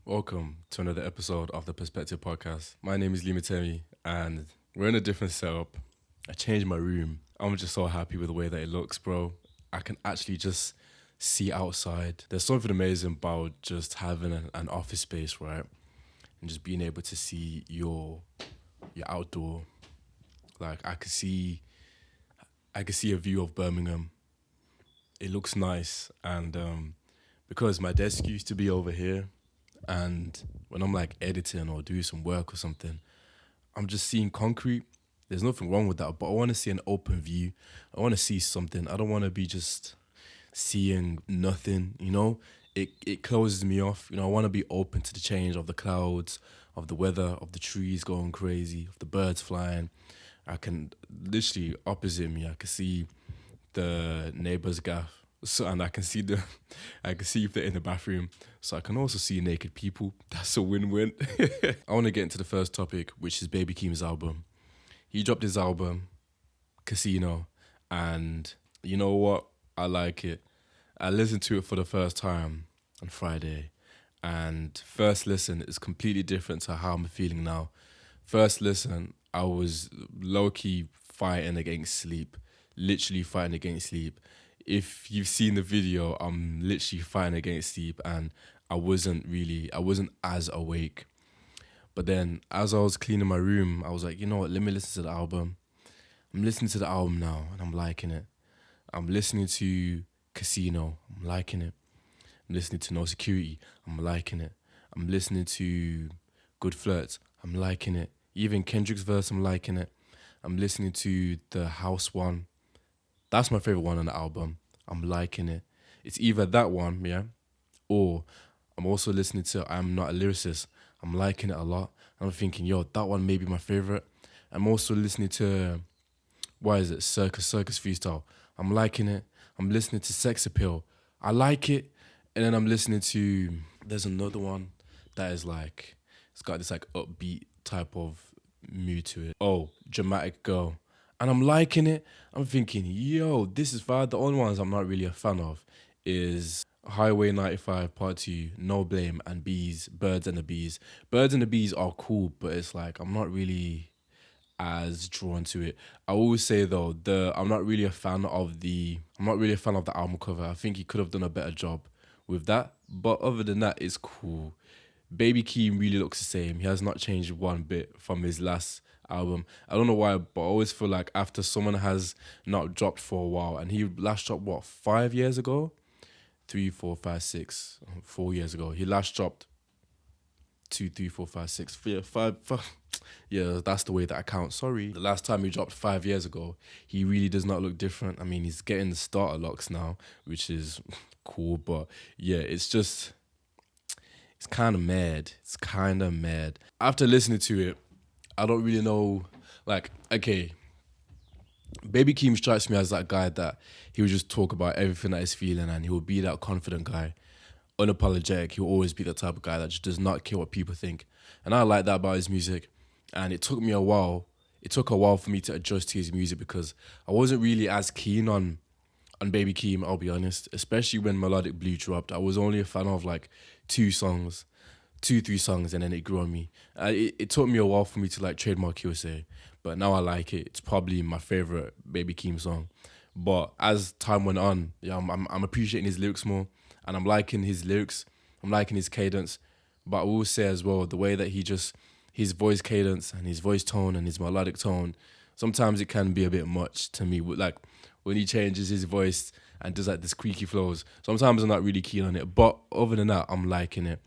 Welcome to another episode of the Perspective Podcast. My name is Limitemi and we're in a different setup. I changed my room. I'm just so happy with the way that it looks, bro. I can actually just see outside. There's something amazing about just having an office space, right? And just being able to see your outdoor. Like I could see a view of Birmingham. It looks nice and because my desk used to be over here. And when I'm like editing or doing some work or something, I'm just seeing concrete. There's nothing wrong with that, but I want to see an open view. I want to see something. I don't want to be just seeing nothing, It closes me off. I want to be open to the change of the clouds, of the weather, of the trees going crazy, of the birds flying. I can literally opposite me, I can see the neighbor's gaff. So and I can see if they're in the bathroom. So I can also see naked people. That's a win-win. I want to get into the first topic, which is Baby Keems' album. He dropped his album, Casino, and you know what? I like it. I listened to it for the first time on Friday, and first listen is completely different to how I'm feeling now. First listen, I was low key fighting against sleep, literally fighting against sleep. If you've seen the video, I'm literally fighting against sleep, and I wasn't as awake. But then, as I was cleaning my room, I was like, you know what? Let me listen to the album. I'm listening to the album now, and I'm liking it. I'm listening to Casino. I'm liking it. I'm listening to No Security. I'm liking it. I'm listening to Good Flirts. I'm liking it. Even Kendrick's verse, I'm liking it. I'm listening to the House one. That's my favorite one on the album. I'm liking it. It's either that one, yeah, or I'm also listening to I'm Not a Lyricist. I'm liking it a lot. I'm thinking, yo, that one may be my favorite. I'm also listening to, what is it, Circus Freestyle. I'm liking it. I'm listening to Sex Appeal. I like it. And then I'm listening to, there's another one that is like, it's got this like upbeat type of mood to it. Oh, Dramatic Girl. And I'm liking it. I'm thinking, yo, this is fire. The only ones I'm not really a fan of is Highway 95 Part 2, No Blame, and Bees, Birds and the Bees. Birds and the Bees are cool, but it's like I'm not really as drawn to it. I always say though, I'm not really a fan of the album cover. I think he could have done a better job with that. But other than that, it's cool. Baby Keem really looks the same. He has not changed one bit from his last album. I don't know why, but I always feel like after someone has not dropped for a while, and he last dropped what, 5 years ago? 3, 4, 5, 6, 4 years ago. He last dropped 2, 3, 4, 5, 6, yeah, five. Yeah, that's the way that I count. Sorry. The last time he dropped 5 years ago, he really does not look different. I mean, he's getting the starter locks now, which is cool, but yeah, it's kind of mad. It's kind of mad. After listening to it, I don't really know. Like, okay, Baby Keem strikes me as that guy that he would just talk about everything that he's feeling, and he will be that confident guy, unapologetic. He'll always be the type of guy that just does not care what people think. And I like that about his music. And it took me a while. It took a while for me to adjust to his music because I wasn't really as keen on Baby Keem, I'll be honest. Especially when Melodic Blue dropped. I was only a fan of like 2 songs, 3 songs, and then it grew on me. It took me a while for me to like trademark USA, but now I like it. It's probably my favorite Baby Keem song. But as time went on, yeah, I'm appreciating his lyrics more, and I'm liking his lyrics. I'm liking his cadence. But I will say as well, the way that his voice cadence and his voice tone and his melodic tone, sometimes it can be a bit much to me. Like when he changes his voice and does like the squeaky flows, sometimes I'm not really keen on it. But other than that, I'm liking it.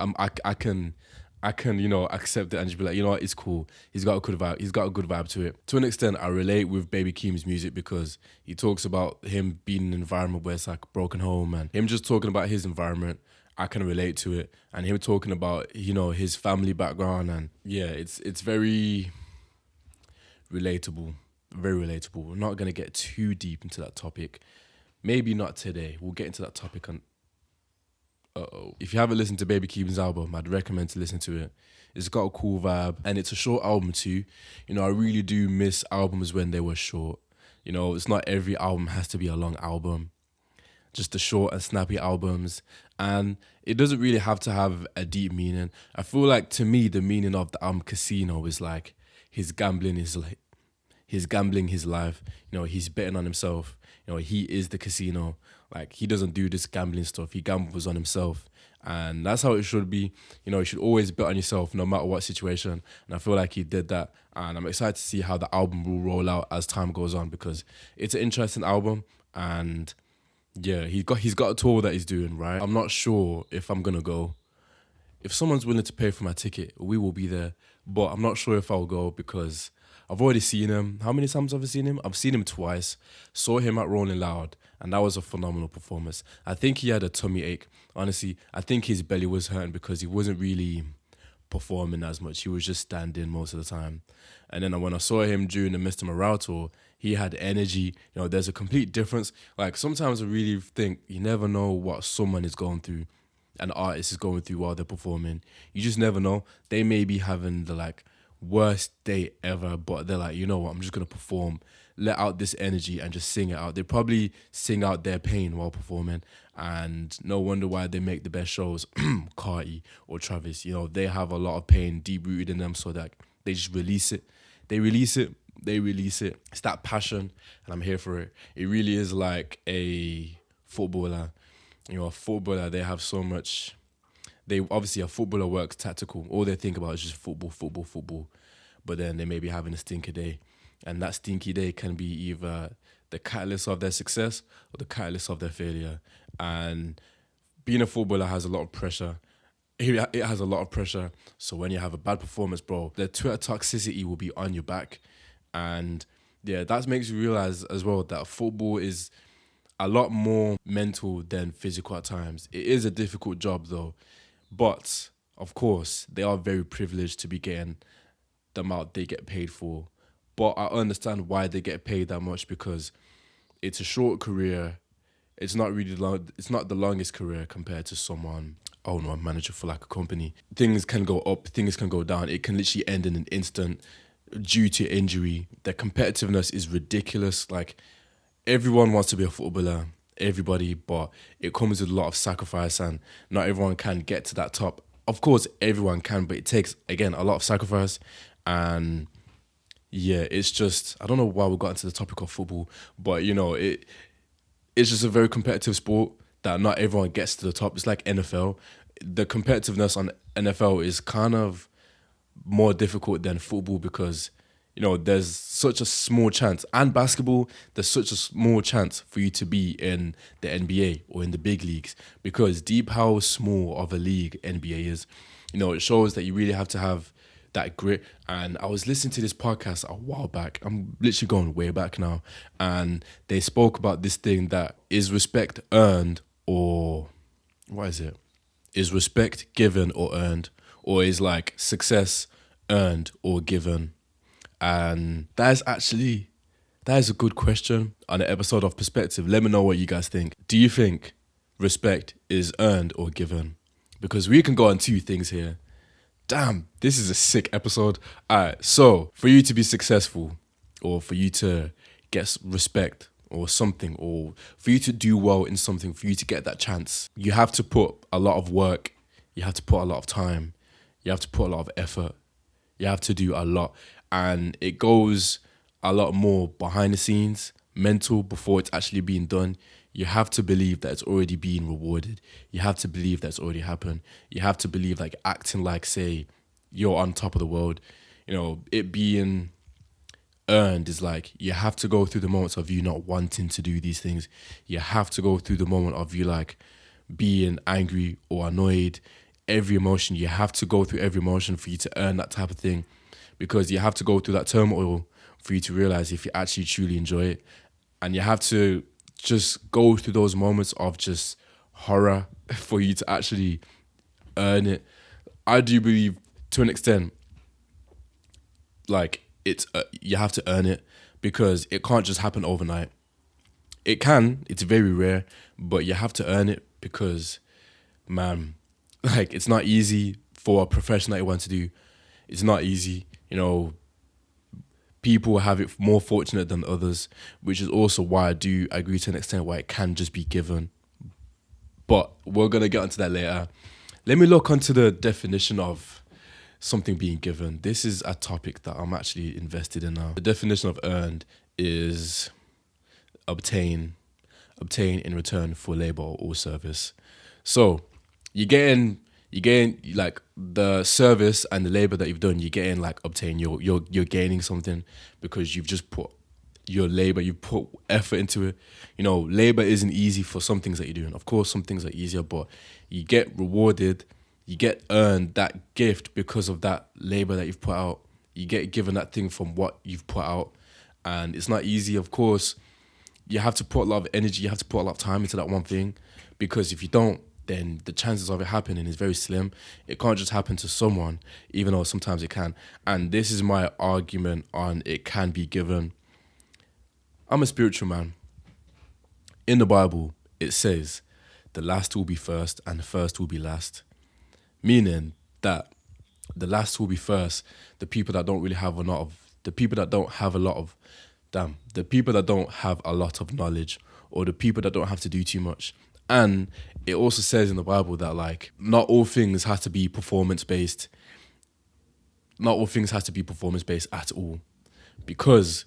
I can accept it and just be like, you know what, it's cool. He's got a good vibe. He's got a good vibe to it. To an extent, I relate with Baby Keem's music because he talks about him being in an environment where it's like a broken home, and him just talking about his environment. I can relate to it, and him talking about his family background, and yeah, it's very relatable, very relatable. We're not gonna get too deep into that topic. Maybe not today. We'll get into that topic on. If you haven't listened to Baby Keem's album, I'd recommend to listen to it. It's got a cool vibe, and it's a short album too. I really do miss albums when they were short. It's not every album has to be a long album. just the short and snappy albums. And it doesn't really have to have a deep meaning. I feel like, to me, the meaning of the album Casino is like he's gambling his life. He's betting on himself. He is the casino. Like, he doesn't do this gambling stuff. He gambles on himself. And that's how it should be. You should always bet on yourself no matter what situation. And I feel like he did that. And I'm excited to see how the album will roll out as time goes on, because it's an interesting album. And yeah, he's got a tour that he's doing, right? I'm not sure if I'm gonna go. If someone's willing to pay for my ticket, we will be there. But I'm not sure if I'll go, because I've already seen him. How many times have I seen him? I've seen him twice. Saw him at Rolling Loud, and that was a phenomenal performance. I think he had a tummy ache. Honestly, I think his belly was hurting because he wasn't really performing as much. He was just standing most of the time. And then when I saw him during the Mr. Morale tour, he had energy. There's a complete difference. Like, sometimes I really think you never know what someone is going through, an artist is going through while they're performing. You just never know. They may be having the worst day ever, but they're like, you know what, I'm just gonna perform, let out this energy and just sing it out. They probably sing out their pain while performing, and no wonder why they make the best shows. Carti or Travis, they have a lot of pain deep rooted in them, so that they just release it. They release it. It's that passion, and I'm here for it. It really is like a footballer. A footballer, they have so much. A footballer works tactical. All they think about is just football, football, football. But then they may be having a stinky day. And that stinky day can be either the catalyst of their success or the catalyst of their failure. And being a footballer has a lot of pressure. It has a lot of pressure. So when you have a bad performance, bro, the Twitter toxicity will be on your back. And yeah, that makes you realize as well that football is a lot more mental than physical at times. It is a difficult job though. But, of course, they are very privileged to be getting the amount they get paid for. But I understand why they get paid that much, because it's a short career. It's not really long. It's not the longest career compared to someone, a manager for a company. Things can go up, things can go down. It can literally end in an instant due to injury. The competitiveness is ridiculous. Everyone wants to be a footballer, everybody, but it comes with a lot of sacrifice, and not everyone can get to that top. Of course, everyone can, but it takes, again, a lot of sacrifice. And yeah, it's just, I don't know why we got into the topic of football, but it's just a very competitive sport that not everyone gets to the top. It's like NFL. The competitiveness on NFL is kind of more difficult than football, because there's such a small chance. And basketball, there's such a small chance for you to be in the NBA or in the big leagues, because deep how small of a league NBA is. It shows that you really have to have that grit. And I was listening to this podcast a while back. I'm literally going way back now. And they spoke about this thing that is respect earned, or what is it? Is respect given or earned? Or is success earned or given? And that is a good question on an episode of Perspective. Let me know what you guys think. Do you think respect is earned or given? Because we can go on two things here. Damn, this is a sick episode. All right, so for you to be successful, or for you to get respect or something, or for you to do well in something, for you to get that chance, you have to put a lot of work. You have to put a lot of time. You have to put a lot of effort. You have to do a lot. And it goes a lot more behind the scenes, mental, before it's actually being done. You have to believe that it's already being rewarded. You have to believe that's already happened. You have to believe acting say you're on top of the world. It being earned is you have to go through the moments of you not wanting to do these things. You have to go through the moment of you being angry or annoyed. Every emotion, you have to go through every emotion for you to earn that type of thing. Because you have to go through that turmoil for you to realize if you actually truly enjoy it. And you have to just go through those moments of just horror for you to actually earn it. I do believe, to an extent, it's you have to earn it, because it can't just happen overnight. It can, it's very rare, but you have to earn it, because, man, it's not easy for a profession that you want to do. It's not easy. People have it more fortunate than others, which is also why I do agree to an extent why it can just be given. But we're gonna get onto that later. Let me look onto the definition of something being given. This is a topic that I'm actually invested in now. The definition of earned is obtain in return for labor or service. So you're getting like the service and the labor that you've done, you're getting like obtain. You're gaining something because you've just put your labor, you put effort into it. You know, labor isn't easy for some things that you're doing. Of course, some things are easier, but you get rewarded, you get earned that gift because of that labor that you've put out. You get given that thing from what you've put out, and it's not easy. Of course, you have to put a lot of energy, you have to put a lot of time into that one thing, because if you don't, then the chances of it happening is very slim. It can't just happen to someone, even though sometimes it can. And this is my argument on it can be given. I'm a spiritual man. In the Bible, it says the last will be first and the first will be last. Meaning that the last will be first. The people that don't really have a lot of, the people that don't have a lot of, the people that don't have a lot of knowledge, or the people that don't have to do too much. And it also says in the Bible that like not all things have to be performance based. Not all things have to be performance based at all, because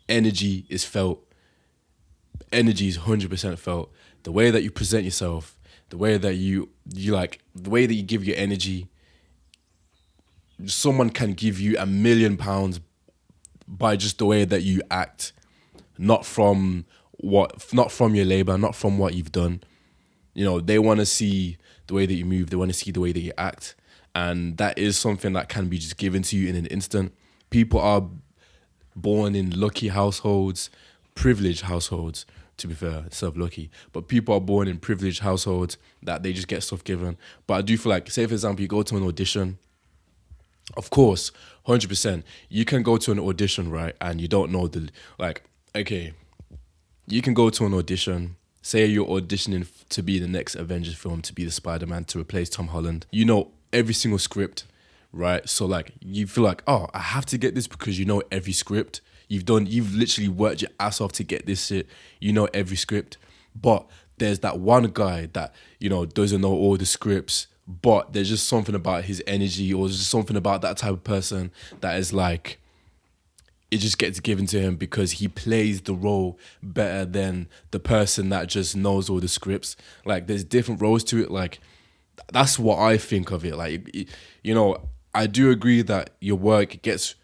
energy is felt. Energy is 100% felt. The way that you present yourself, the way that you like, the way that you give your energy. Someone can give you £1,000,000 by just the way that you act, not from your labor, not from what you've done. You know, they want to see the way that you move, they want to see the way that you act, and that is something that can be just given to you in an instant. People are born in lucky households, privileged households, to be fair, instead of lucky. But people are born in privileged households that they just get stuff given. But I do feel like, say for example, you go to an audition. Of course, 100%. You can go to an audition, right? And you don't know okay, you can go to an audition. Say you're auditioning to be the next Avengers film, to be the Spider-Man, to replace Tom Holland. You know every single script, right? So like, you feel like, oh, I have to get this because you know every script. You've literally worked your ass off to get this shit. You know every script. But there's that one guy that, you know, doesn't know all the scripts, but there's just something about his energy, or there's just something about that type of person that is like, it just gets given to him because he plays the role better than the person that just knows all the scripts. Like, there's different roles to it. Like, that's what I think of it. Like, you know, I do agree that your work gets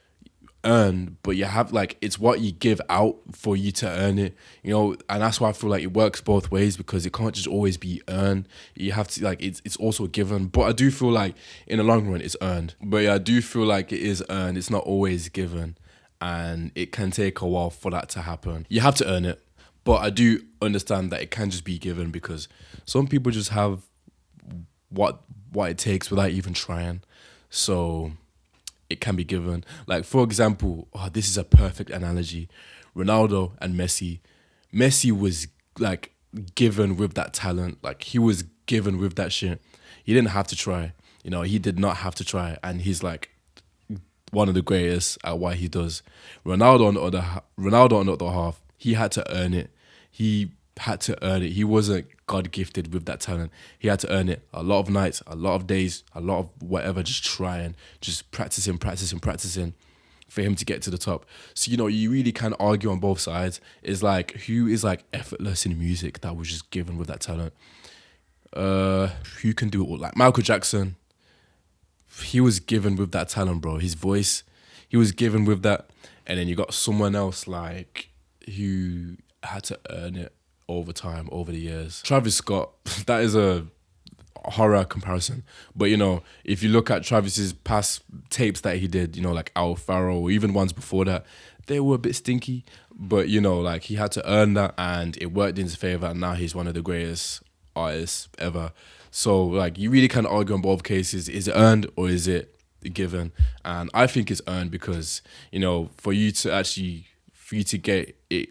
earned, but you have like, it's what you give out for you to earn it, you know. And that's why I feel like it works both ways, because it can't just always be earned. You have to like, it's also given. But I do feel like in the long run it's earned. But yeah, I do feel like it is earned. It's not always given, and it can take a while for that to happen. You have to earn it. But I do understand that it can just be given, because some people just have what it takes without even trying. So it can be given. Like, for example, this is a perfect analogy. Ronaldo and Messi. Messi was like given with that talent. Like, he was given with that shit. He didn't have to try. You know, he did not have to try. And he's like one of the greatest at what he does. Ronaldo on the other half, he had to earn it. He had to earn it. He wasn't God gifted with that talent. He had to earn it. A lot of nights, a lot of days, a lot of whatever, just trying, just practicing for him to get to the top. So, you know, you really can argue on both sides. It's like, who is like effortless in music that was just given with that talent? Who can do it all? Like Michael Jackson, he was given with that talent, bro. His voice, he was given with that. And then you got someone else like who had to earn it over time, over the years. Travis Scott, that is a horror comparison. But, you know, if you look at Travis's past tapes that he did, you know, like Al Faro, or even ones before that, they were a bit stinky. But, you know, like, he had to earn that, and it worked in his favor, and now he's one of the greatest artists ever. So, like, you really can't argue on both cases. Is it earned or is it given? And I think it's earned, because, you know, for you to get it,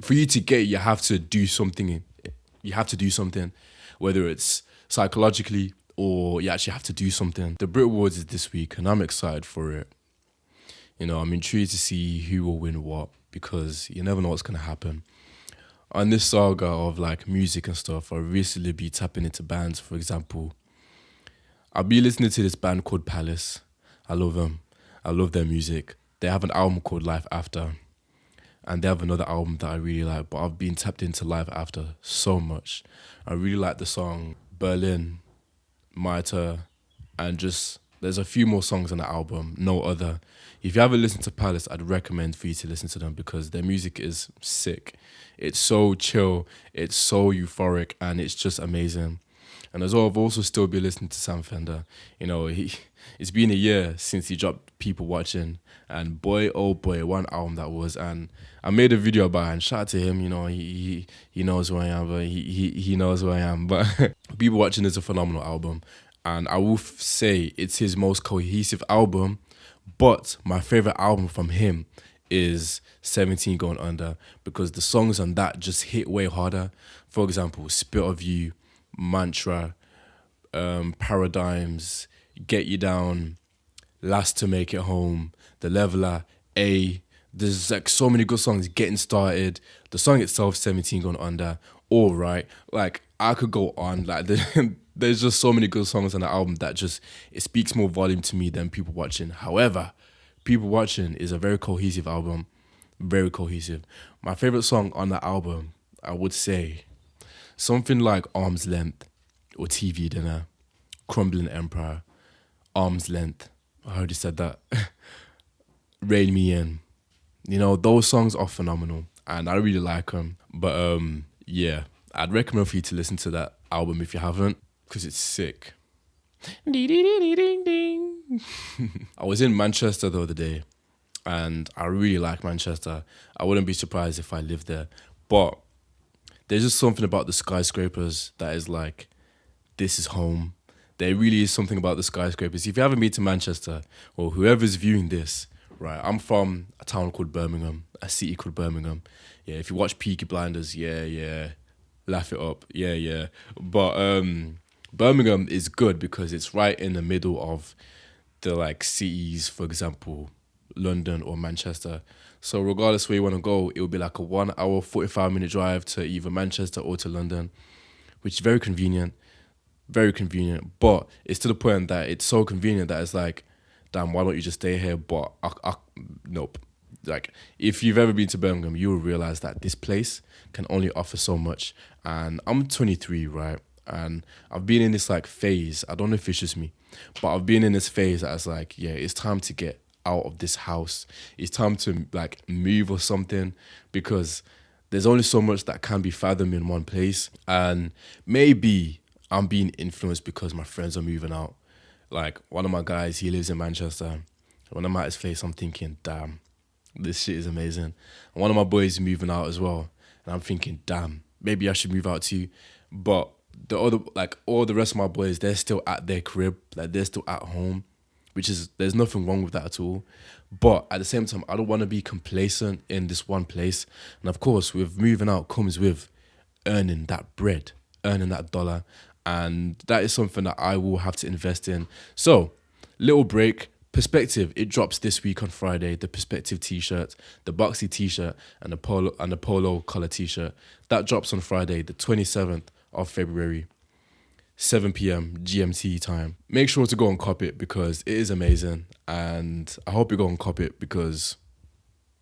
you have to do something. You have to do something, whether it's psychologically or you actually have to do something. The BRIT Awards is this week, and I'm excited for it. You know, I'm intrigued to see who will win what, because you never know what's going to happen. on this saga of like music and stuff, I recently be tapping into bands. For example, I'll be listening to this band called Palace. I love them. I love their music. They have an album called Life After, and they have another album that I really like. But I've been tapped into Life After so much. I really like the song Berlin, Mitre, and just there's a few more songs on the album, no other. If you haven't listened to Palace, I'd recommend for you to listen to them because their music is sick. It's so chill, it's so euphoric, and it's just amazing. And as well, I've also still been listening to Sam Fender. You know, it's been a year since he dropped People Watching, and boy, oh boy, one album that was. And I made a video about it, and shout out to him. You know, he knows who I am, but he knows who I am. But People Watching is a phenomenal album, and I will say it's his most cohesive album. But my favorite album from him is 17 Going Under because the songs on that just hit way harder. For example, Spit of You, Mantra, Paradigms, Get You Down, Last to Make It Home, The Leveler, A. There's like so many good songs. Getting Started, the song itself, 17 Going Under, All Right. Like I could go on. Like there's just so many good songs on the album that just it speaks more volume to me than People Watching. However, People Watching is a very cohesive album, very cohesive. My favorite song on the album, I would say, something like Arm's Length or TV Dinner, Crumbling Empire, Arm's Length. I already said that. Rain Me In. You know, those songs are phenomenal and I really like them. But yeah, I'd recommend for you to listen to that album if you haven't because it's sick. Ding. I was in Manchester the other day and I really like Manchester. I wouldn't be surprised if I lived there. But there's just something about the skyscrapers that is like, this is home. There really is something about the skyscrapers. If you haven't been to Manchester, or whoever's viewing this, right, I'm from a town called Birmingham, a city called Birmingham. Yeah, if you watch Peaky Blinders, yeah, laugh it up, yeah. But Birmingham is good because it's right in the middle of the like cities, for example, London or Manchester. So regardless where you want to go, it will be like a 1 hour, 45-minute drive to either Manchester or to London, which is very convenient. Very convenient, but it's to the point that it's so convenient that it's like, damn, why don't you just stay here? But nope. Like, if you've ever been to Birmingham, you will realize that this place can only offer so much. And I'm 23, right? And I've been in this like phase. I don't know if it's just me, but I've been in this phase that's like, yeah, it's time to get out of this house. It's time to like move or something because there's only so much that can be fathomed in one place. And maybe I'm being influenced because my friends are moving out. Like one of my guys, he lives in Manchester. When I'm at his place, I'm thinking, damn, this shit is amazing. And one of my boys is moving out as well. And I'm thinking, damn, maybe I should move out too. But the other, like all the rest of my boys, they're still at their crib. Like they're still at home, which is, there's nothing wrong with that at all. But at the same time, I don't want to be complacent in this one place. And of course, with moving out comes with earning that bread, earning that dollar. And that is something that I will have to invest in. So, little break. Perspective, it drops this week on Friday. The Perspective t-shirt, the Boxy t-shirt, and the polo collar t-shirt. That drops on Friday, the 27th of February, 7 p.m. GMT time. Make sure to go and cop it because it is amazing. And I hope you go and cop it because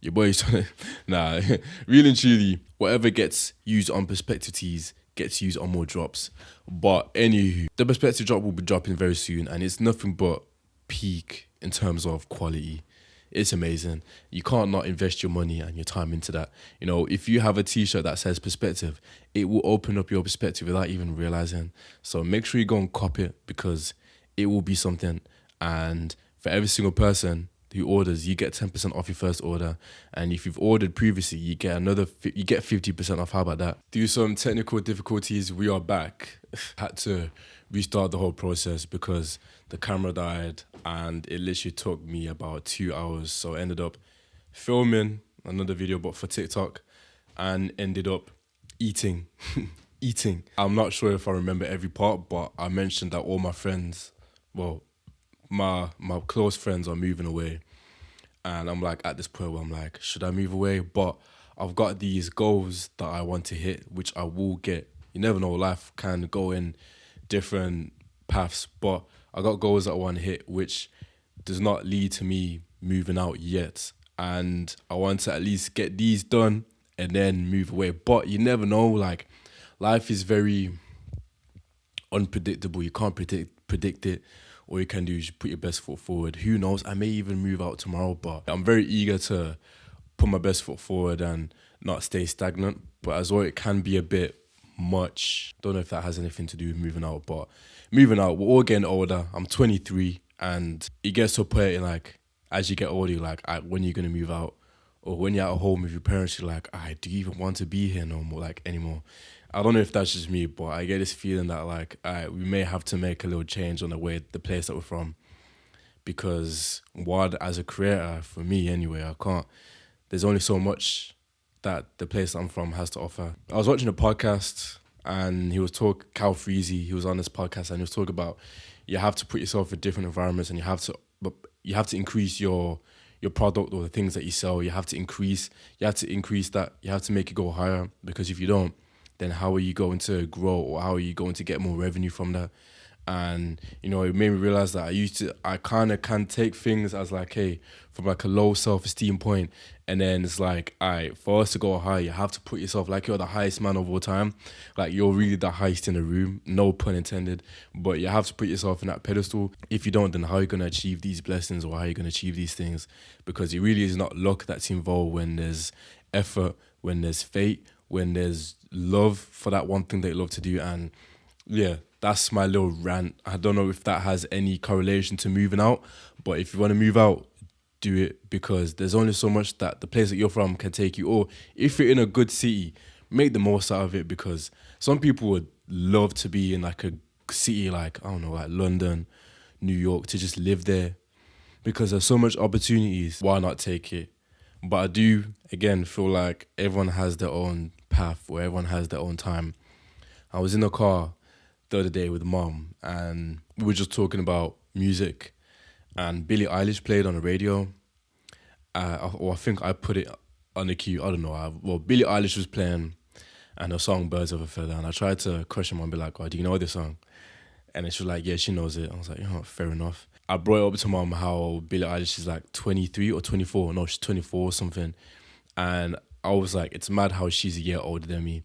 your boy is trying to... Nah, really and truly, whatever gets used on Perspective tees gets used on more drops. But anywho, the Perspective drop will be dropping very soon and it's nothing but peak in terms of quality. It's amazing. You can't not invest your money and your time into that. You know, if you have a t-shirt that says Perspective, it will open up your perspective without even realizing. So make sure you go and cop it because it will be something. And for every single person who orders, you get 10% off your first order. And if you've ordered previously, you get 50% off. How about that? Due to some technical difficulties, we are back. Had to restart the whole process because the camera died and it literally took me about 2 hours. So I ended up filming another video but for TikTok and ended up eating. Eating. I'm not sure if I remember every part, but I mentioned that all my friends, well, my close friends are moving away. And I'm like at this point where I'm like, should I move away? But I've got these goals that I want to hit, which I will get. You never know, life can go in different paths, but I got goals that I want to hit, which does not lead to me moving out yet. And I want to at least get these done and then move away. But you never know, like life is very unpredictable. You can't predict it. All you can do is put your best foot forward. Who knows? I may even move out tomorrow, but I'm very eager to put my best foot forward and not stay stagnant. But as well, it can be a bit much. Don't know if that has anything to do with moving out, but moving out, we're all getting older. I'm 23, and it gets to a point like as you get older, you're like, when you're gonna move out, or when you're at home with your parents, you're like, do you even want to be here no more, like anymore? I don't know if that's just me, but I get this feeling that like, we may have to make a little change on the place that we're from, because what as a creator, for me anyway, I can't. There's only so much that the place I'm from has to offer. I was watching a podcast and Cal Freezy, he was on this podcast and he was talking about you have to put yourself in different environments and you have to increase your product or the things that you sell. You have to increase that. You have to make it go higher, because if you don't, then how are you going to grow, or how are you going to get more revenue from that? And, you know, it made me realize that I kind of can take things as like, hey, from like a low self-esteem point, and then it's like, all right, for us to go high, you have to put yourself like you're the highest man of all time. Like you're really the highest in the room, no pun intended, but you have to put yourself in that pedestal. If you don't, then how are you going to achieve these blessings, or how are you going to achieve these things? Because it really is not luck that's involved when there's effort, when there's fate, when there's love for that one thing that you love to do. And yeah, that's my little rant. I don't know if that has any correlation to moving out, but if you want to move out, do it, because there's only so much that the place that you're from can take you. Or if you're in a good city, make the most out of it, because some people would love to be in like a city like, I don't know, like London, New York, to just live there, because there's so much opportunities. Why not take it? But I do, again, feel like everyone has their own path, or everyone has their own time. I was in the car the other day with mom, and we were just talking about music, and Billie Eilish played on the radio. Or I think I put it on the queue. I don't know. Billie Eilish was playing, and her song "Birds of a Feather," and I tried to question her and be like, "Oh, do you know this song?" And then she was like, "Yeah, she knows it." I was like, fair enough. I brought it up to mom how Billie Eilish is like 23 or 24. No, she's 24 or something. And I was like, it's mad how she's a year older than me.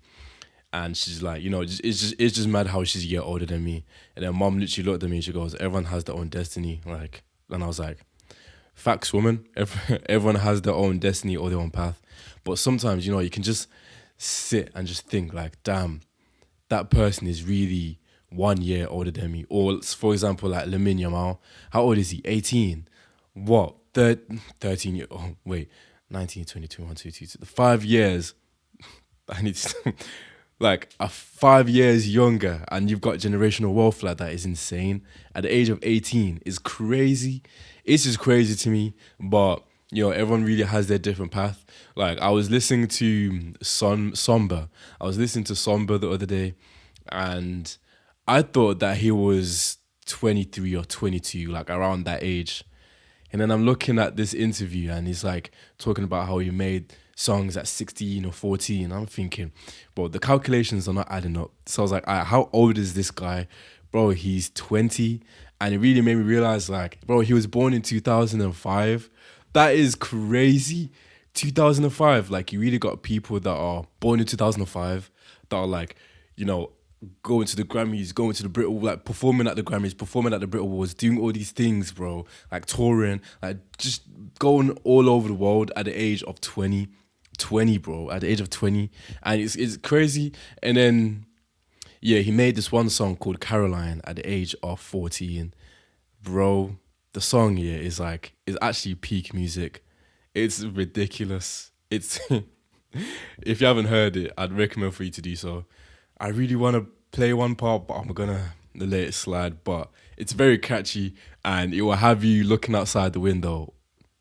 And she's like, it's just mad how she's a year older than me. And then mom literally looked at me and she goes, everyone has their own destiny. Like, and I was like, facts, woman. Everyone has their own destiny or their own path. But sometimes, you can just sit and just think like, damn, that person is really 1 year older than me. Or for example, like Lamine Yamal, how old is he? 18. What? 13 years. Oh, wait. 19, 22, 1, 2, 2, 5 years. I need to, like 5 years younger, and you've got generational wealth like that is insane. At the age of 18 is crazy. It's just crazy to me. But everyone really has their different path. Like I was listening to Somber. I was listening to Somber the other day, and I thought that he was 23 or 22, like around that age. And then I'm looking at this interview and he's like talking about how he made songs at 16 or 14. I'm thinking, bro, the calculations are not adding up. So I was like, how old is this guy? Bro, he's 20. And it really made me realize, like, bro, he was born in 2005. That is crazy. 2005. Like, you really got people that are born in 2005 that are like, going to the Grammys, going to the BRIT, like performing at the Grammys, performing at the BRIT Awards, doing all these things, bro, like touring, like just going all over the world at the age of 20, bro, at the age of 20. And it's crazy. And then, yeah, he made this one song called Caroline at the age of 14. Bro, the song here is actually peak music. It's ridiculous. It's, if you haven't heard it, I'd recommend for you to do so. I really want to play one part, but I'm going to let it slide. But it's very catchy, and it will have you looking outside the window,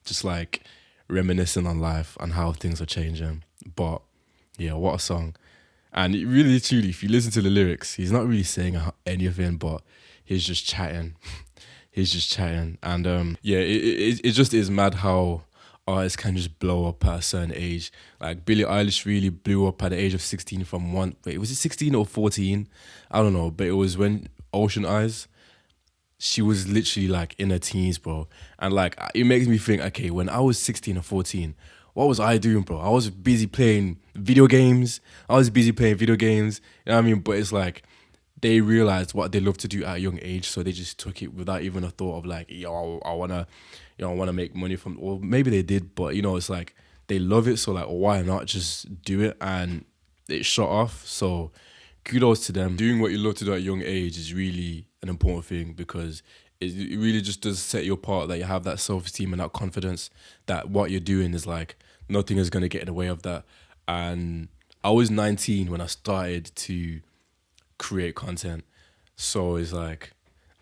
just like reminiscing on life and how things are changing. But yeah, what a song. And it really, truly, if you listen to the lyrics, he's not really saying anything, but he's just chatting. He's just chatting. And yeah, it just is mad how artists can just blow up at a certain age. Like Billie Eilish really blew up at the age of 16 from one. Wait, was it 16 or 14? I don't know, but it was when Ocean Eyes. She was literally like in her teens, bro. And like it makes me think, okay, when I was 16 or 14, what was I doing, bro? I was busy playing video games. You know what I mean? But it's like they realized what they love to do at a young age, so they just took it without even a thought of like, yo, I wanna, I wanna make money from. Or maybe they did, but it's like they love it, so like, why not just do it? And it shot off. So kudos to them. Doing what you love to do at a young age is really an important thing because it really just does set you apart, that you have that self-esteem and that confidence that what you're doing is like nothing is going to get in the way of that. And I was 19 when I started to create content. So it's like,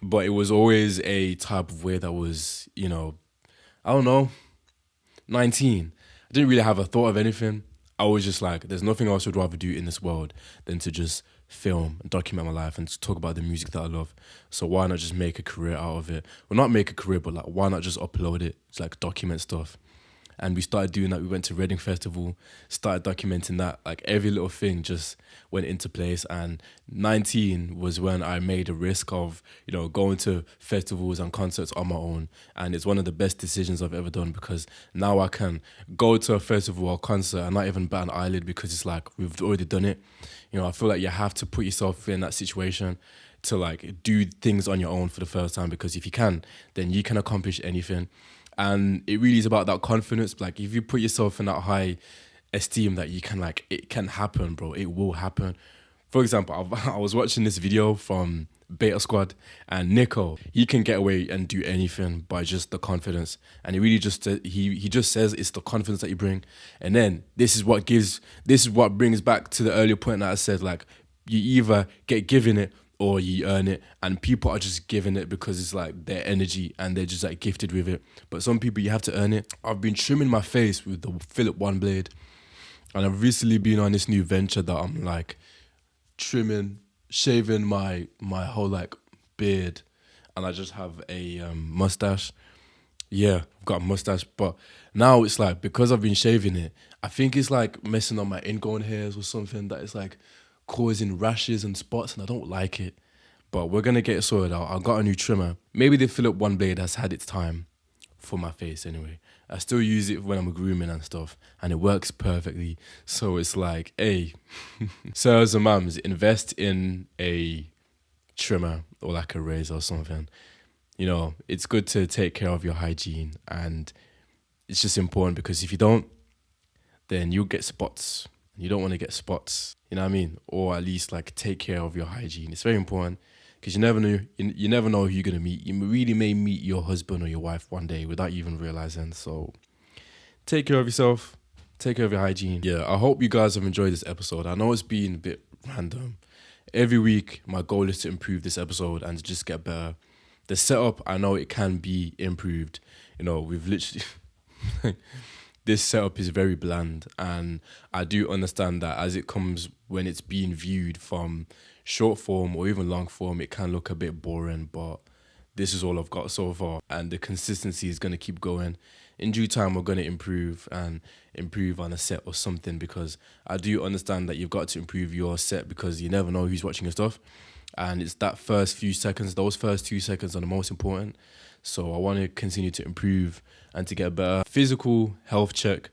but it was always a type of way that was, I don't know, 19. I didn't really have a thought of anything. I was just like, there's nothing else I'd rather do in this world than to just film and document my life and to talk about the music that I love. So why not just make a career out of it? Well, not make a career, but like, why not just upload it? It's like document stuff. And we started doing that. We went to Reading Festival, started documenting that. Like every little thing just went into place. And 19 was when I made a risk of, going to festivals and concerts on my own. And it's one of the best decisions I've ever done because now I can go to a festival or concert and not even bat an eyelid because it's like, we've already done it. I feel like you have to put yourself in that situation to like do things on your own for the first time, because if you can, then you can accomplish anything. And it really is about that confidence. Like if you put yourself in that high esteem that you can, like, it can happen, bro. It will happen. For example, I was watching this video from Beta Squad, and Nico, he can get away and do anything by just the confidence. And he really just, he just says it's the confidence that you bring. And then this is what brings back to the earlier point that I said, like, you either get given it or you earn it, and people are just giving it because it's like their energy and they're just like gifted with it. But some people, you have to earn it. I've been trimming my face with the Philip One Blade, and I've recently been on this new venture that I'm like shaving my whole like beard, and I just have a mustache. Yeah, I've got a mustache, but now it's like, because I've been shaving it, I think it's like messing on my ingrown hairs or something, that it's like causing rashes and spots, and I don't like it. But we're gonna get it sorted out. I got a new trimmer. Maybe the Philip One Blade has had its time for my face anyway. I still use it when I'm grooming and stuff, and it works perfectly. So it's like, hey, sirs and mums, invest in a trimmer or like a razor or something. It's good to take care of your hygiene, and it's just important because if you don't, then you'll get spots. You don't want to get spots, you know what I mean? Or at least like take care of your hygiene. It's very important because you never know. You never know who you're gonna meet. You really may meet your husband or your wife one day without even realizing. So take care of yourself. Take care of your hygiene. Yeah, I hope you guys have enjoyed this episode. I know it's been a bit random. Every week, my goal is to improve this episode and to just get better. The setup, I know it can be improved. We've literally... This setup is very bland, and I do understand that as it comes, when it's being viewed from short form or even long form, it can look a bit boring, but this is all I've got so far, and the consistency is going to keep going. In due time, we're going to improve on a set or something, because I do understand that you've got to improve your set because you never know who's watching your stuff. And it's that first few seconds, those first 2 seconds are the most important. So I want to continue to improve and to get better. Physical health check.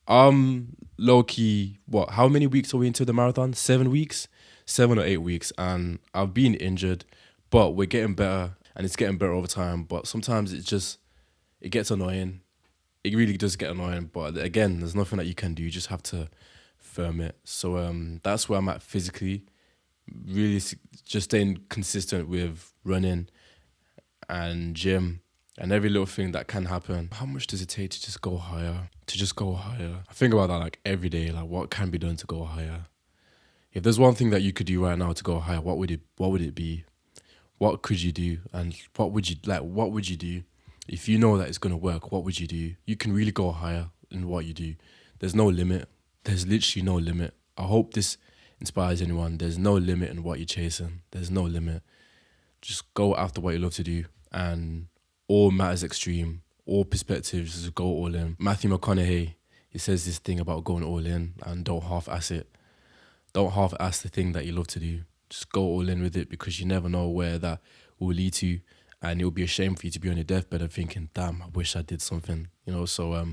Low key, how many weeks are we into the marathon? 7 weeks? 7 or 8 weeks. And I've been injured, but we're getting better, and it's getting better over time. But sometimes it gets annoying. It really does get annoying. But again, there's nothing that you can do. You just have to firm it. So that's where I'm at physically. Really just staying consistent with running and gym and every little thing that can happen. How much does it take to just go higher? I think about that like every day, like what can be done to go higher? If there's one thing that you could do right now to go higher, what would it be? What could you do? And what would you do? If you know that it's gonna work, what would you do? You can really go higher in what you do. There's no limit. There's literally no limit. I hope this inspires anyone. There's no limit in what you're chasing. There's no limit. Just go after what you love to do, and all matters extreme. all perspectives, just go all in. Matthew McConaughey, he says this thing about going all in and don't half-ass it. Don't half-ass the thing that you love to do. Just go all in with it, because you never know where that will lead to, and it will be a shame for you to be on your deathbed and thinking, damn, I wish I did something, So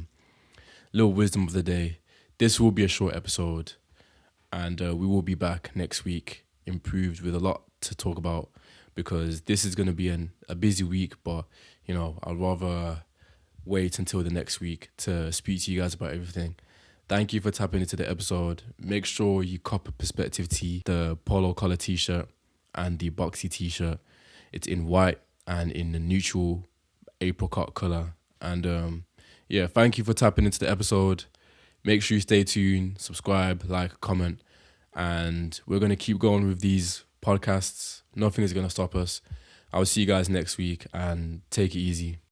little wisdom of the day. This will be a short episode, and we will be back next week, improved, with a lot to talk about, because this is going to be a busy week, but I'd rather wait until the next week to speak to you guys about everything. Thank you for tapping into the episode. Make sure you cop a Perspective tee, the polo collar t-shirt and the boxy t-shirt. It's in white and in the neutral apricot color. And thank you for tapping into the episode. Make sure you stay tuned, subscribe, like, comment, and we're going to keep going with these podcasts. Nothing is going to stop us. I'll see you guys next week, and take it easy.